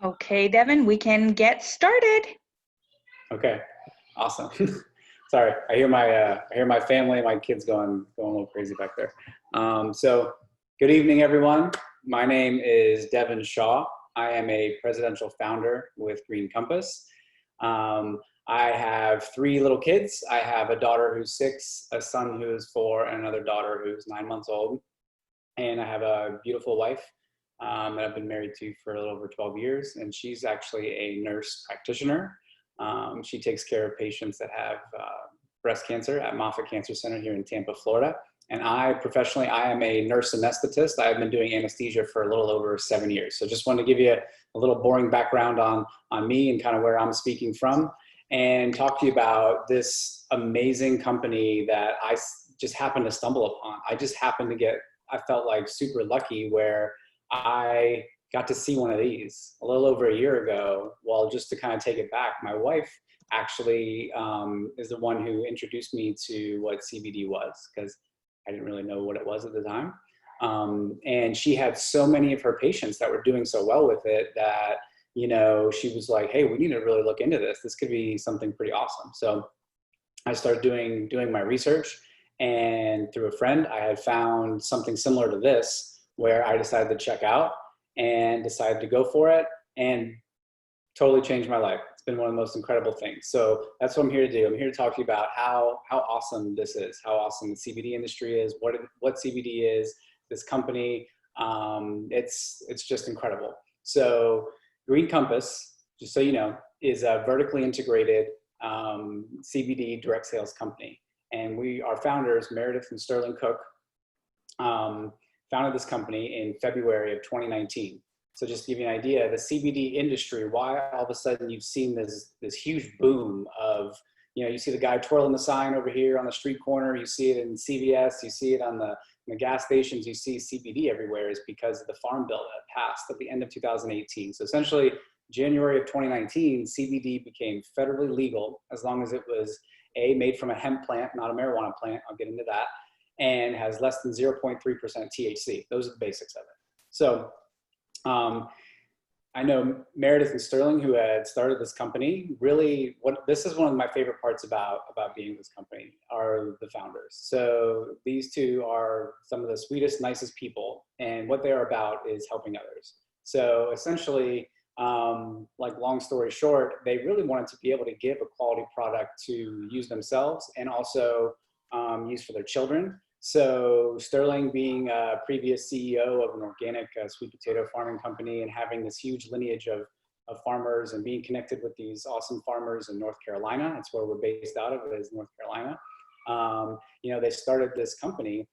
Okay, Devin, we can get started. Okay, awesome. Sorry, I hear my family, my kids going a little crazy back there. So, good evening, everyone. My name is Devin Shaw. I am a presidential founder with Green Compass. I have 3 little kids. I have a daughter who's 6, a son who is 4, and another daughter who's 9 months old. And I have a beautiful wife that I've been married to for a little over 12 years, and she's actually a nurse practitioner. She takes care of patients that have breast cancer at Moffitt Cancer Center here in Tampa, Florida. And professionally, I am a nurse anesthetist. I've been doing anesthesia for a little over 7 years. So just wanted to give you a little boring background on me and kind of where I'm speaking from, and talk to you about this amazing company that I just happened to stumble upon. I felt like super lucky where I got to see one of these a little over a year ago. Well, just to kind of take it back, my wife actually is the one who introduced me to what CBD was, because I didn't really know what it was at the time. And she had so many of her patients that were doing so well with it that, you know, she was like, hey, we need to really look into this. This could be something pretty awesome. So I started doing my research, and through a friend, I had found something similar to this where I decided to check out and decided to go for it, and totally changed my life. It's been one of the most incredible things. So that's what I'm here to do. I'm here to talk to you about how awesome this is, how awesome the CBD industry is, what CBD is, this company. It's just incredible. So Green Compass, just so you know, is a vertically integrated CBD direct sales company. And our founders, Meredith and Sterling Cook, founded this company in February of 2019. So just to give you an idea, the CBD industry, why all of a sudden you've seen this huge boom of, you know, you see the guy twirling the sign over here on the street corner, you see it in CVS, you see it in the gas stations, you see CBD everywhere, is because of the Farm Bill that passed at the end of 2018. So essentially, January of 2019, CBD became federally legal as long as it was made from a hemp plant, not a marijuana plant. I'll get into that. And has less than 0.3% THC. Those are the basics of it. So I know Meredith and Sterling, who had started this company, really, this is one of my favorite parts about being this company, are the founders. So these two are some of the sweetest, nicest people, and what they're about is helping others. So essentially, like, long story short, they really wanted to be able to give a quality product to use themselves and also use for their children. So Sterling, being a previous CEO of an organic sweet potato farming company and having this huge lineage of farmers and being connected with these awesome farmers in North Carolina, that's where we're based out of, is North Carolina. You know, they started this company,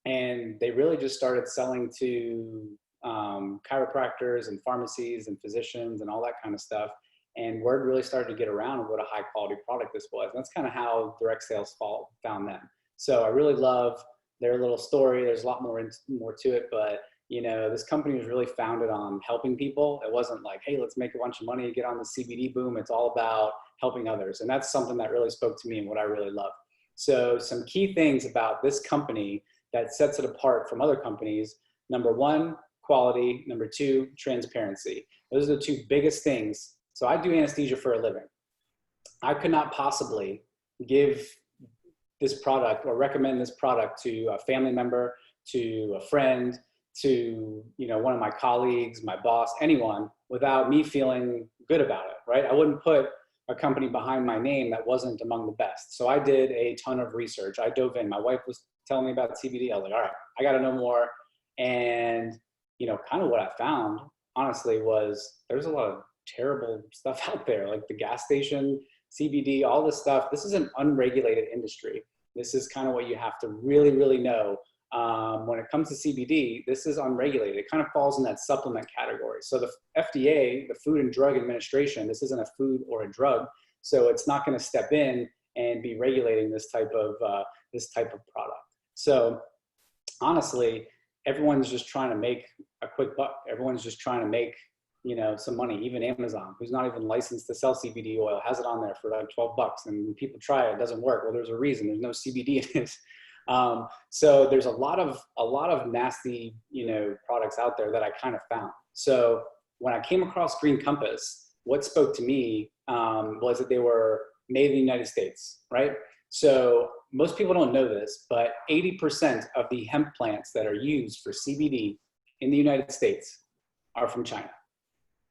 and they really just started selling to chiropractors and pharmacies and physicians and all that kind of stuff. And word really started to get around of what a high quality product this was. And that's kind of how direct sales found them. So I really love their little story. There's a lot more to it, but, you know, this company was really founded on helping people. It wasn't like, hey, let's make a bunch of money, get on the CBD boom. It's all about helping others. And that's something that really spoke to me and what I really love. So some key things about this company that sets it apart from other companies: number 1, quality; number 2, transparency. Those are the 2 biggest things. So I do anesthesia for a living. I could not possibly give this product or recommend this product to a family member, to a friend, to, you know, one of my colleagues, my boss, anyone, without me feeling good about it, right? I wouldn't put a company behind my name that wasn't among the best. So I did a ton of research. I dove in. My wife was telling me about CBD. I was like, all right, I got to know more. And, you know, kind of what I found, honestly, was there's a lot of terrible stuff out there, like the gas station, CBD, all this stuff. This is an unregulated industry. This is kind of what you have to really, really know. When it comes to CBD, this is unregulated. It kind of falls in that supplement category. So the FDA, the Food and Drug Administration, this isn't a food or a drug, so it's not going to step in and be regulating this type of product. So honestly, everyone's just trying to make a quick buck. Everyone's just trying to make, you know, some money. Even Amazon, who's not even licensed to sell CBD oil, has it on there for like $12. And when people try it, it doesn't work. Well, there's a reason. There's no CBD in it. So there's a lot of nasty, products out there that I kind of found. So when I came across Green Compass, what spoke to me was that they were made in the United States, right? So most people don't know this, but 80% of the hemp plants that are used for CBD in the United States are from China.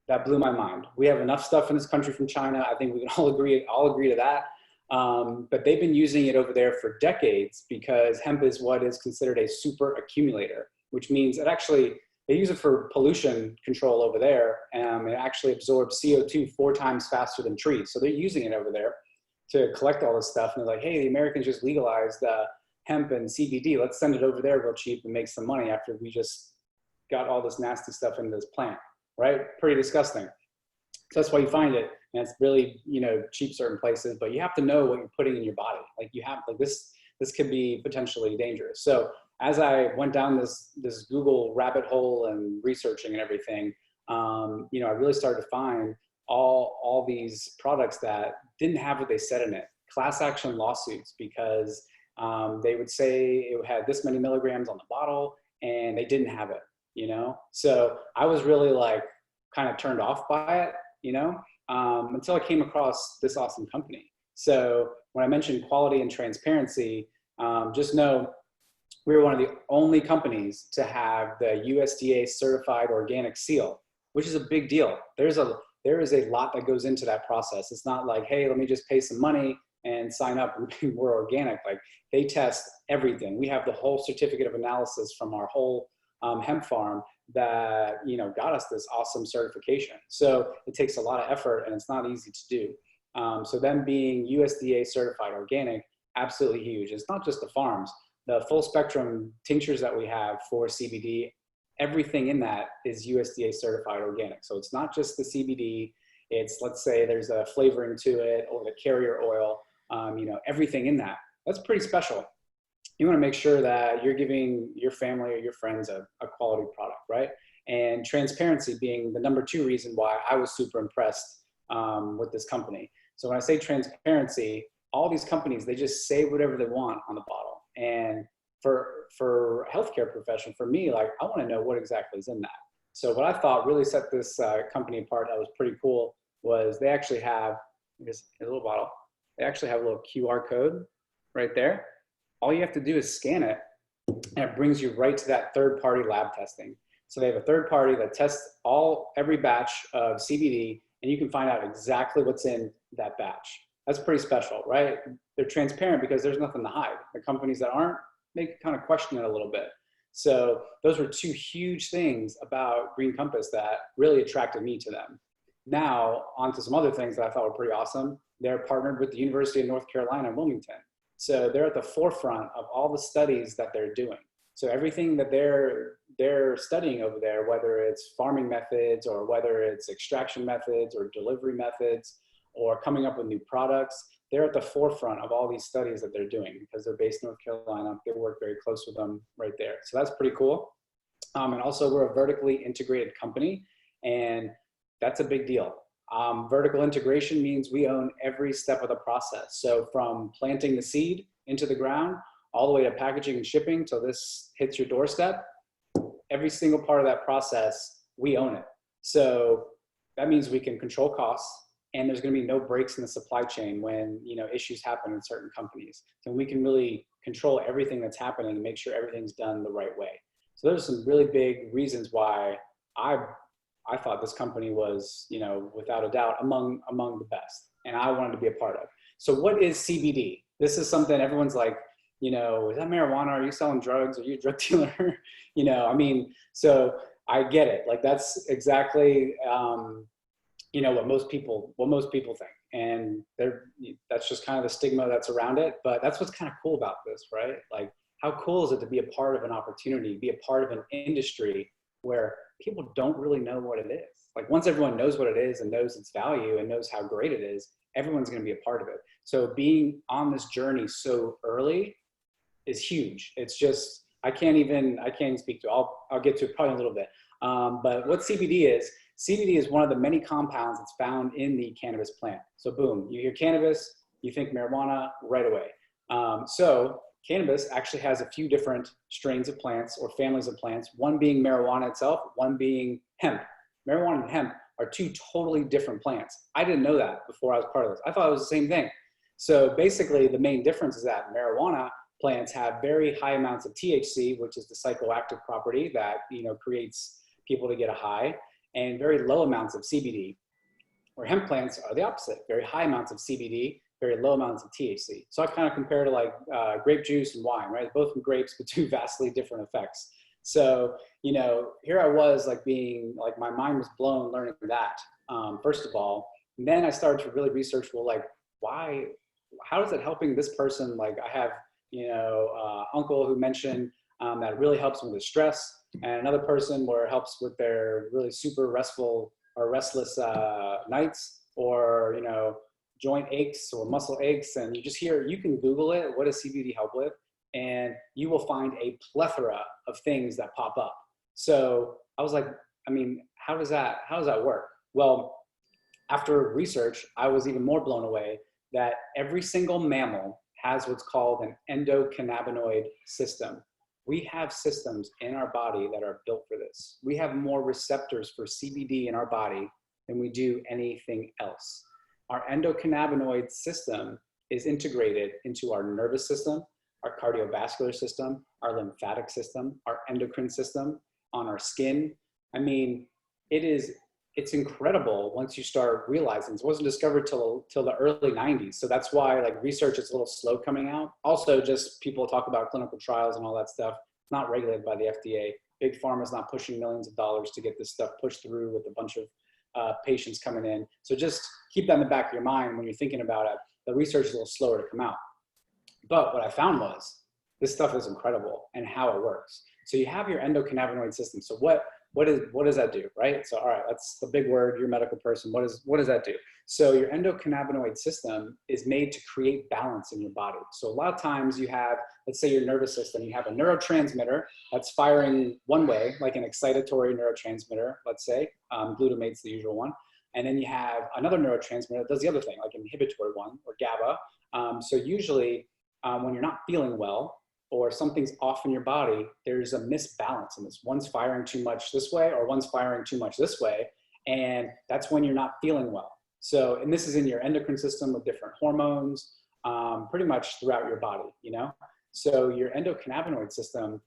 That blew my mind. We have enough stuff in this country from China. I think we can all agree to that. But they've been using it over there for decades because hemp is what is considered a super accumulator, which means it actually, they use it for pollution control over there. It actually absorbs CO2 4 times faster than trees. So they're using it over there to collect all this stuff. And they're like, hey, the Americans just legalized hemp and CBD. Let's send it over there real cheap and make some money after we just got all this nasty stuff into this plant, right? Pretty disgusting. So that's why you find it. And it's really, cheap certain places, but you have to know what you're putting in your body. This could be potentially dangerous. So as I went down this Google rabbit hole and researching and everything, I really started to find all these products that didn't have what they said in it. Class action lawsuits because they would say it had this many milligrams on the bottle and they didn't have it, So I was really kind of turned off by it, until I came across this awesome company. So when I mentioned quality and transparency, just know we were one of the only companies to have the USDA certified organic seal, which is a big deal. There is a lot that goes into that process. It's not like, hey, let me just pay some money and sign up and we're organic. They test everything. We have the whole certificate of analysis from our whole hemp farm that got us this awesome certification. So it takes a lot of effort and it's not easy to do. So them being USDA certified organic, absolutely huge. It's not just the farms, the full spectrum tinctures that we have for CBD, everything in that is USDA certified organic. So it's not just the CBD, it's, let's say there's a flavoring to it or the carrier oil, everything in that. That's pretty special. You want to make sure that you're giving your family or your friends a quality product, right? And transparency being the number 2 reason why I was super impressed with this company. So when I say transparency, all these companies, they just say whatever they want on the bottle. And for a healthcare profession, for me, I want to know what exactly is in that. So what I thought really set this company apart that was pretty cool was they actually have this little bottle. They actually have a little QR code right there. All you have to do is scan it and it brings you right to that third-party lab testing. So they have a third party that tests every batch of CBD and you can find out exactly what's in that batch. That's pretty special, right? They're transparent because there's nothing to hide. The companies that aren't, they kind of question it a little bit. So those were 2 huge things about Green Compass that really attracted me to them. Now, on to some other things that I thought were pretty awesome. They're partnered with the University of North Carolina in Wilmington. So they're at the forefront of all the studies that they're doing. So everything that they're studying over there, whether it's farming methods or whether it's extraction methods or delivery methods or coming up with new products, they're at the forefront of all these studies that they're doing because they're based in North Carolina. They work very close with them right there. So that's pretty cool. And also we're a vertically integrated company and that's a big deal. Vertical integration means we own every step of the process. So from planting the seed into the ground, all the way to packaging and shipping till this hits your doorstep, every single part of that process, we own it. So that means we can control costs and there's gonna be no breaks in the supply chain when issues happen in certain companies. So we can really control everything that's happening and make sure everything's done the right way. So those are some really big reasons why I thought this company was, without a doubt among the best, and I wanted to be a part of. So what is CBD? This is something everyone's like, is that marijuana? Are you selling drugs? Are you a drug dealer? So I get it. That's exactly, what most people think. And that's just kind of the stigma that's around it. But that's what's kind of cool about this, right? How cool is it to be a part of an opportunity, be a part of an industry where people don't really know what it is. Once everyone knows what it is and knows its value and knows how great it is, everyone's going to be a part of it. So being on this journey so early is huge. It's just, I can't even speak to it. I'll get to it probably in a little bit. But what CBD is one of the many compounds that's found in the cannabis plant. So boom, you hear cannabis, you think marijuana right away. So cannabis actually has a few different strains of plants or families of plants, one being marijuana itself, one being hemp. Marijuana and hemp are two totally different plants. I didn't know that before I was part of this. I thought it was the same thing. So basically the main difference is that marijuana plants have very high amounts of THC, which is the psychoactive property that, you know, creates people to get a high, and very low amounts of CBD, where hemp plants are the opposite, very high amounts of CBD, very low amounts of THC. So I kind of compare to like grape juice and wine, right? Both from grapes, but two vastly different effects. So, you know, here I was like being, like my mind was blown learning that, first of all. And then I started to really research, well, like why, how is it helping this person? Like I have, you know, uncle who mentioned that it really helps them with stress, and another person where it helps with their really super restful or restless nights, or, you know, joint aches or muscle aches. And you just hear, you can Google it, what does CBD help with? And you will find a plethora of things that pop up. So I was like, I mean, how does that work? Well, after research, I was even more blown away that every single mammal has what's called an endocannabinoid system. We have systems in our body that are built for this. We have more receptors for CBD in our body than we do anything else. Our endocannabinoid system is integrated into our nervous system, our cardiovascular system, our lymphatic system, our endocrine system, on our skin. I mean, it's incredible once you start realizing. It wasn't discovered till the early 90s. So that's why like research is a little slow coming out. Also, just people talk about clinical trials and all that stuff. It's not regulated by the FDA. Big Pharma's not pushing millions of dollars to get this stuff pushed through with a bunch of patients coming in. So just keep that in the back of your mind when you're thinking about it. The research is a little slower to come out. But what I found was this stuff is incredible and how it works. So you have your endocannabinoid system. So what does that do, right? So all right, that's the big word. You're a medical person. What does that do? So your endocannabinoid system is made to create balance in your body. So a lot of times you have, let's say your nervous system, you have a neurotransmitter that's firing one way, like an excitatory neurotransmitter, let's say, glutamate's the usual one. And then you have another neurotransmitter that does the other thing, like an inhibitory one, or GABA. So usually when you're not feeling well, or something's off in your body, there's a misbalance in this. One's firing too much this way, or one's firing too much this way. And that's when you're not feeling well. So, and this is in your endocrine system with different hormones, pretty much throughout your body, you know? So your endocannabinoid system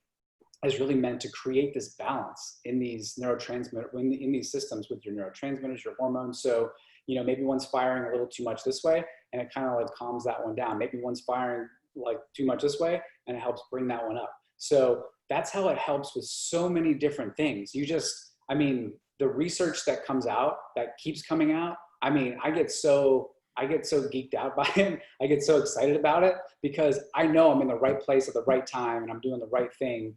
is really meant to create this balance in these neurotransmitters, in these systems with your neurotransmitters, your hormones. So, you know, maybe one's firing a little too much this way, and it kind of like calms that one down. Maybe one's firing like too much this way, and it helps bring that one up. So that's how it helps with so many different things. I mean, the research that comes out, that keeps coming out, I mean, I get so geeked out by it. I get so excited about it because I know I'm in the right place at the right time, and I'm doing the right thing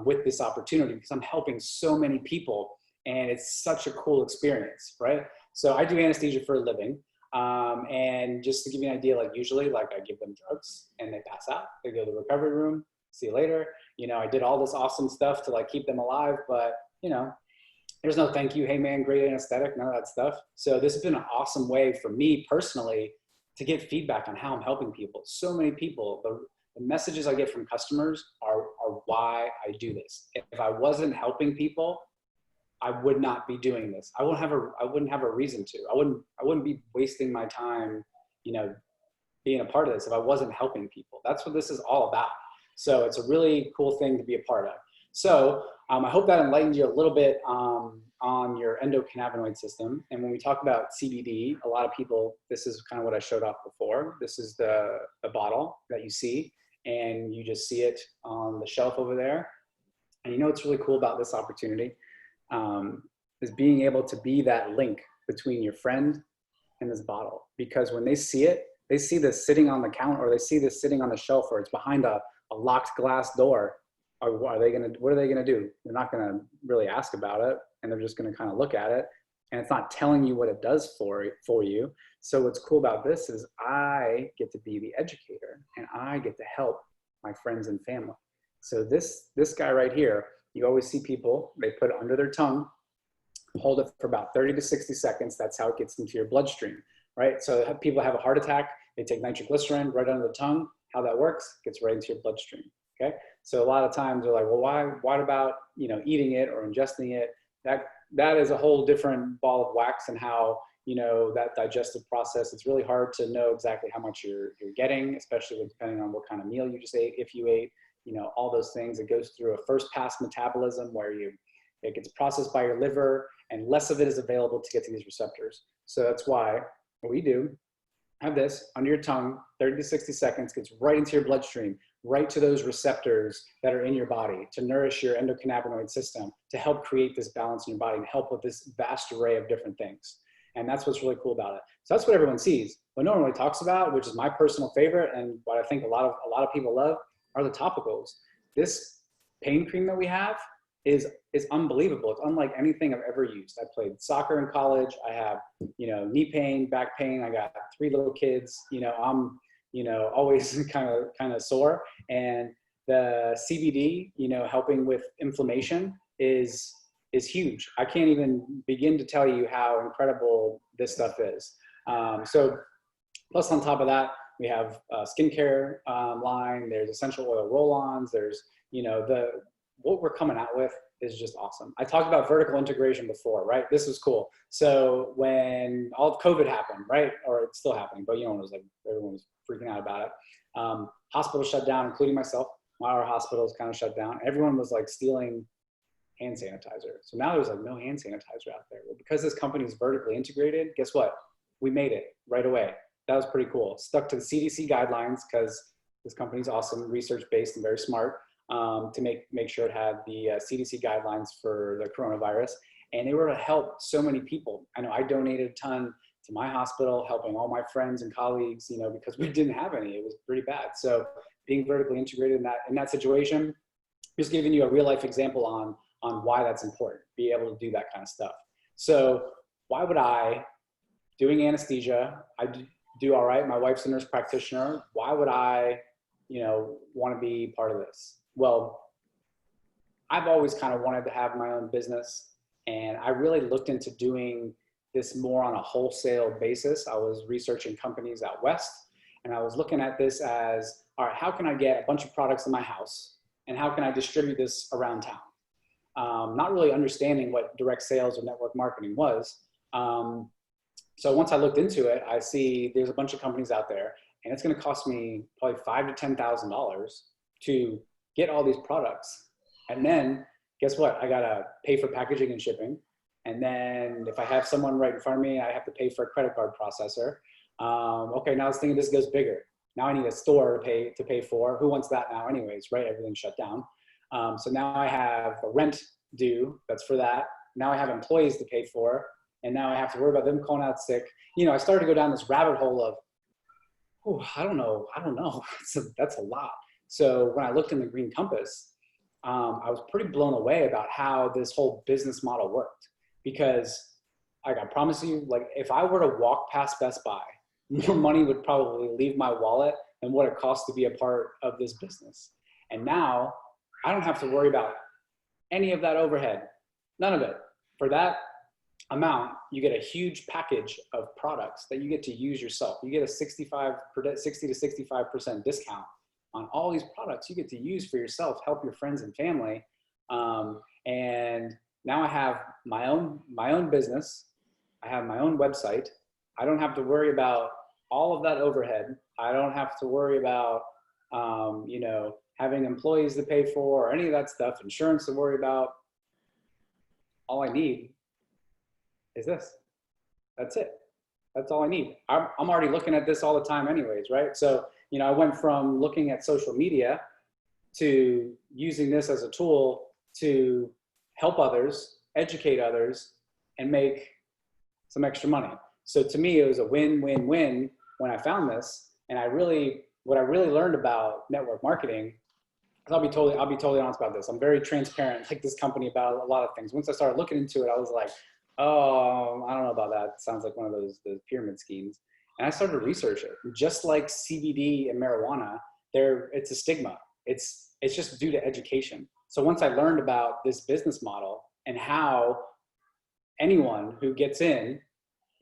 with this opportunity, because I'm helping so many people, and it's such a cool experience, right? So I do anesthesia for a living. And just to give you an idea, like usually, like I give them drugs and they pass out, they go to the recovery room, see you later. You know, I did all this awesome stuff to like keep them alive, but you know, there's no thank you, hey man, great anesthetic, none of that stuff. So this has been an awesome way for me personally to get feedback on how I'm helping people. So many people, the messages I get from customers are why I do this. If I wasn't helping people, I would not be doing this. I wouldn't have a reason to. I wouldn't be wasting my time, you know, being a part of this if I wasn't helping people. That's what this is all about. So it's a really cool thing to be a part of. So I hope that enlightened you a little bit on your endocannabinoid system. And when we talk about CBD, a lot of people, this is kind of what I showed off before. This is the bottle that you see, and you just see it on the shelf over there. And you know what's really cool about this opportunity? Is being able to be that link between your friend and this bottle. Because when they see it, they see this sitting on the counter, or they see this sitting on the shelf, or it's behind a locked glass door. What are they gonna do? They're not gonna really ask about it, and they're just gonna kind of look at it, and it's not telling you what it does for you. So what's cool about this is I get to be the educator, and I get to help my friends and family. So this guy right here, you always see people, they put it under their tongue, hold it for about 30 to 60 seconds. That's how it gets into your bloodstream, right? So people have a heart attack, they take nitroglycerin right under the tongue, How that works, gets right into your bloodstream. Okay. So a lot of times they're like, well, why about, eating it or ingesting it? That is a whole different ball of wax, and how, that digestive process, it's really hard to know exactly how much you're getting, especially depending on what kind of meal you just ate. If you ate, all those things, it goes through a first pass metabolism where it gets processed by your liver, and less of it is available to get to these receptors. So that's why what we do, have this under your tongue, 30 to 60 seconds, gets right into your bloodstream, right to those receptors that are in your body to nourish your endocannabinoid system, to help create this balance in your body and help with this vast array of different things. And that's what's really cool about it. So that's what everyone sees. What no one really talks about, which is my personal favorite and what I think a lot of people love, are the topicals. This pain cream that we have is unbelievable. It's unlike anything I've ever used. I played soccer in college. I have, knee pain, back pain. I got 3 little kids. I'm, always kind of sore. And the CBD, helping with inflammation is huge. I can't even begin to tell you how incredible this stuff is. So plus on top of that, we have a skincare line. There's essential oil roll-ons. There's, what we're coming out with is just awesome. I talked about vertical integration before, right? This was cool. So when all of COVID happened, right? Or it's still happening, but it was like, everyone was freaking out about it. Hospitals shut down, including myself. Our hospitals kind of shut down. Everyone was like stealing hand sanitizer. So now there's like no hand sanitizer out there. Well, because this company is vertically integrated, guess what? We made it right away. That was pretty cool. Stuck to the CDC guidelines, because this company's awesome, research-based and very smart, to make sure it had the CDC guidelines for the coronavirus. And they were to help so many people. I know I donated a ton to my hospital, helping all my friends and colleagues, because we didn't have any. It was pretty bad. So being vertically integrated in that situation, just giving you a real life example on why that's important, be able to do that kind of stuff. So why would I, doing anesthesia, I do all right. My wife's a nurse practitioner. Why would I, want to be part of this? Well, I've always kind of wanted to have my own business, and I really looked into doing this more on a wholesale basis. I was researching companies out west, and I was looking at this as, all right, how can I get a bunch of products in my house, and how can I distribute this around town? Not really understanding what direct sales or network marketing was. So once I looked into it, I see there's a bunch of companies out there, and it's going to cost me probably $5,000 to $10,000 to get all these products. And then guess what? I got to pay for packaging and shipping. And then if I have someone right in front of me, I have to pay for a credit card processor. Okay, now I was thinking this goes bigger. Now I need a store to pay for. Who wants that now anyways, right? Everything's shut down. So now I have a rent due, that's for that. Now I have employees to pay for, and now I have to worry about them calling out sick. I started to go down this rabbit hole of, I don't know. That's a lot. So when I looked in the Green Compass, I was pretty blown away about how this whole business model worked. Because I promise you, like if I were to walk past Best Buy, more money would probably leave my wallet than what it costs to be a part of this business. And now I don't have to worry about any of that overhead, none of it. For that amount, you get a huge package of products that you get to use yourself. You get a 60 to 65% discount on all these products you get to use for yourself, help your friends and family. And now I have my own business. I have my own website. I don't have to worry about all of that overhead. I don't have to worry about, having employees to pay for or any of that stuff, insurance to worry about. All I need is this. That's it. That's all I need. I'm already looking at this all the time anyways, right? So, I went from looking at social media to using this as a tool to help others, educate others, and make some extra money. So to me, it was a win-win-win when I found this. And what I really learned about network marketing, I'll be totally honest about this. I'm very transparent, like this company, about a lot of things. Once I started looking into it, I was like, oh, I don't know about that. It sounds like one of those pyramid schemes. And I started to research it. Just like CBD and marijuana, it's a stigma. It's just due to education. So once I learned about this business model and how anyone who gets in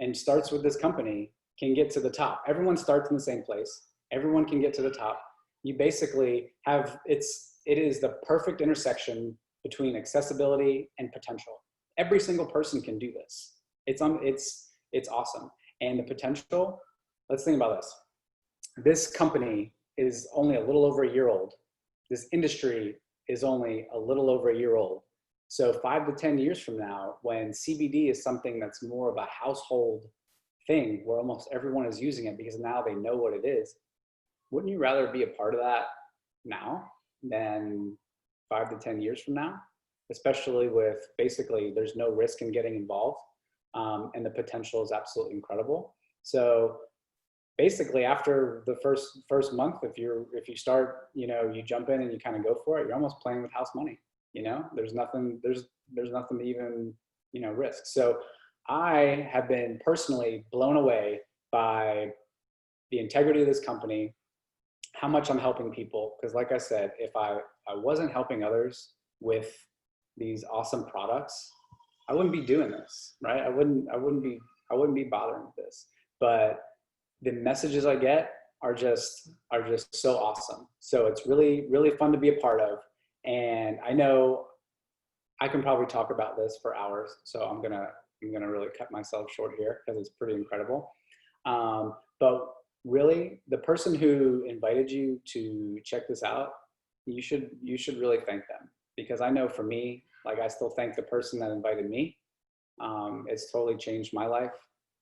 and starts with this company can get to the top. Everyone starts in the same place. Everyone can get to the top. you basically have, it is the perfect intersection between accessibility and potential. Every single person can do this. It's awesome. And the potential, let's think about this. This company is only a little over a year old. This industry is only a little over a year old. So 5 to 10 years from now, when CBD is something that's more of a household thing where almost everyone is using it because now they know what it is, wouldn't you rather be a part of that now than 5 to 10 years from now? Especially with basically there's no risk in getting involved, and the potential is absolutely incredible. So basically after the first month, if you start, you jump in and you kind of go for it, you're almost playing with house money. There's nothing to even, risk. So I have been personally blown away by the integrity of this company, how much I'm helping people. Because like I said, if I wasn't helping others with these awesome products, I wouldn't be doing this, right? I wouldn't be bothering with this. But the messages I get are just so awesome. So it's really, really fun to be a part of. And I know I can probably talk about this for hours. So I'm gonna really cut myself short here because it's pretty incredible. But really, the person who invited you to check this out, you should really thank them, because I know for me, like, I still thank the person that invited me. It's totally changed my life.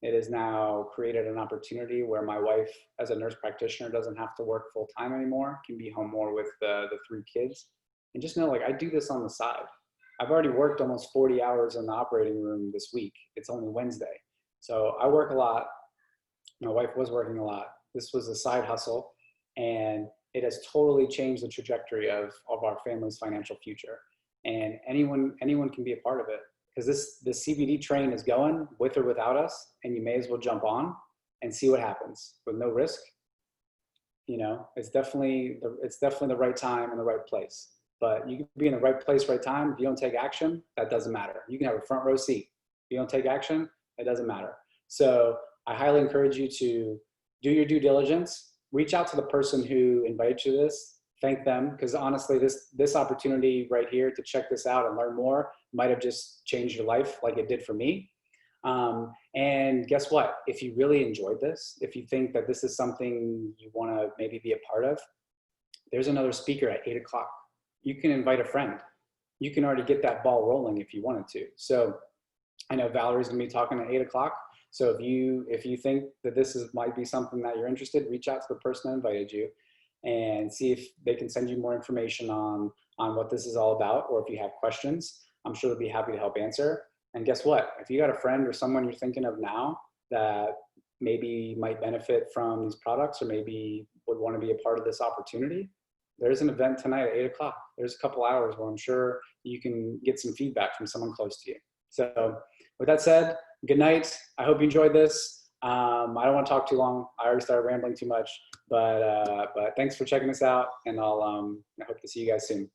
It has now created an opportunity where my wife, as a nurse practitioner, doesn't have to work full time anymore, can be home more with the 3 kids. And just know, like, I do this on the side. I've already worked almost 40 hours in the operating room this week. It's only Wednesday. So I work a lot. My wife was working a lot. This was a side hustle, and it has totally changed the trajectory of our family's financial future. And anyone can be a part of it, because the CBD train is going with or without us, and you may as well jump on and see what happens with no risk. It's definitely the right time and the right place. But you can be in the right place, right time. If you don't take action, that doesn't matter. You can have a front row seat. If you don't take action, it doesn't matter. So I highly encourage you to do your due diligence. Reach out to the person who invited you to this. Thank them, because honestly, this opportunity right here to check this out and learn more might have just changed your life like it did for me. And guess what? If you really enjoyed this, if you think that this is something you want to maybe be a part of, there's another speaker at 8 o'clock. You can invite a friend. You can already get that ball rolling if you wanted to. So I know Valerie's gonna be talking at 8 o'clock. So if you think that this might be something that you're interested, reach out to the person that invited you and see if they can send you more information on what this is all about, or if you have questions, I'm sure they'll be happy to help answer. And guess what? If you got a friend or someone you're thinking of now that maybe might benefit from these products, or maybe would want to be a part of this opportunity, there's an event tonight at 8 o'clock. There's a couple hours where I'm sure you can get some feedback from someone close to you. So with that said, good night. I hope you enjoyed this. I don't want to talk too long. I already started rambling too much, but thanks for checking this out, and I hope to see you guys soon.